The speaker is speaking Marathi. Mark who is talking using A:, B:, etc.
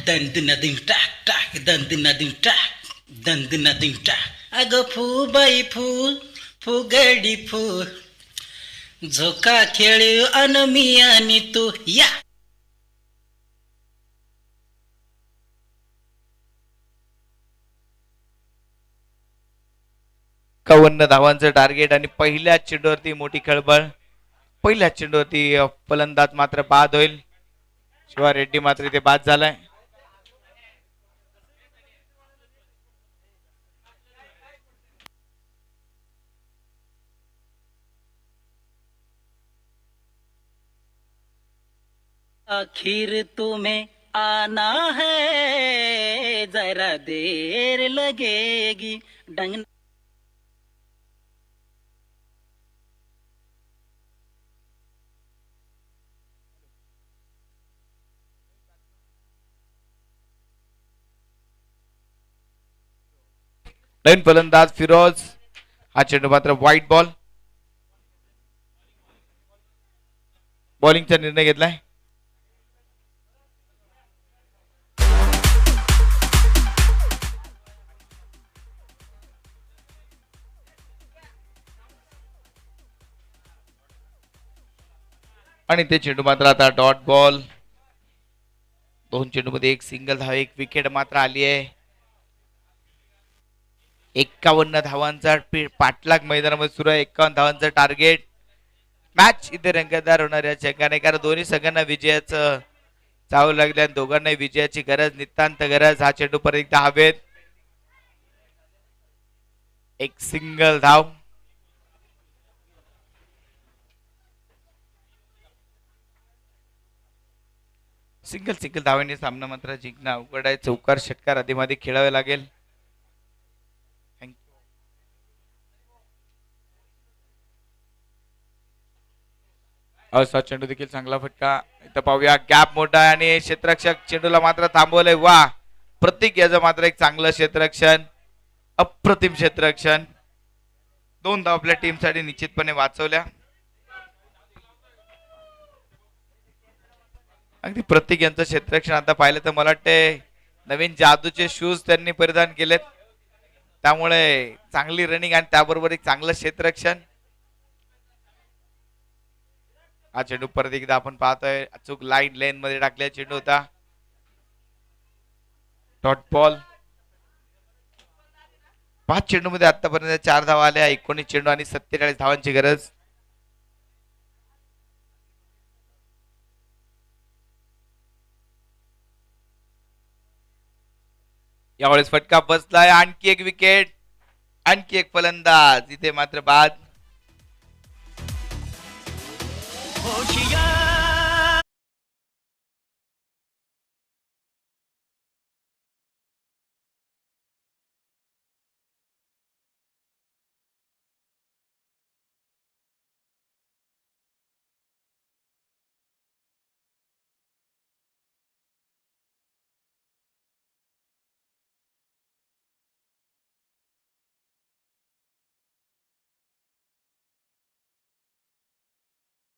A: दंदिन दिन टाक टाक दंदिन दिन टाक दंदिन दिन टाक अगं फूबाई फू फुगडी फू झोका खेळू अन मी आणि तू या
B: 51 धावांचं टार्गेट आणि पहिल्याच चेंडूवरती मोठी खळबळ. पहिल्याच चेंडूवरती फलंदाज मात्र बाद होईल. शिवा रेड्डी मात्र इथे बाद झालाय.
A: आखिर तुम्हें आना है जरा देर लगेगी डंग
B: नवीन फलंदाज फिरोज. हा चेंडू मात्र व्हाईट बॉल. बॉलिंगचा निर्णय घेतलाय. आणि ते चेंडू मात्र आता डॉट बॉल. 2 चेंडू मध्ये 1 सिंगल धाव, 1 विकेट मात्र आली आहे. 51 धावांचा पाठलाग मैदानामध्ये सुरू आहे. 51 धावांचं टार्गेट. मॅच इथे रंगतदार होणार या चेंगाने, कारण दोन्ही संघांना विजयाचं चावू लागले आणि दोघांनाही विजयाची गरज, नितांत गरज. हा चेंडू परत एकदा हवेत. 1 सिंगल धाव. सिंगल सिंगल धावांनी सामना मात्र जिंकणं अवघड आहे. चौकार षटकार अधिमाधी खेळावे लागेल. असा चेंडू देखील चांगला फटका. इथं पाहूया गॅप मोठा आहे आणि क्षेत्ररक्षक चेंडूला मात्र थांबवलंय. वा, प्रतीक याचं मात्र एक चांगलं क्षेत्ररक्षण, अप्रतिम क्षेत्ररक्षण. 2 धाव आपल्या टीम साठी निश्चितपणे वाचवल्या. अगदी प्रतीक यांचं क्षेत्ररक्षण आता पाहिलं तर मला वाटते नवीन जादूचे शूज त्यांनी परिधान केलेत, त्यामुळे चांगली रनिंग आणि त्याबरोबर एक चांगलं क्षेत्ररक्षण. हा चेंडू परत एकदा आपण पाहतोय अचूक लाईन लेन मध्ये टाकलेला चेंडू होता. Dot ball. 5 चेंडू मध्ये आतापर्यंत 4 धावा आल्या. 19 चेंडू आणि 47 धावांची गरज. यावेळेस फटका बसलाय. आणखी 1 विकेट, आणखी 1 फलंदाज. इथे मात्र बाद.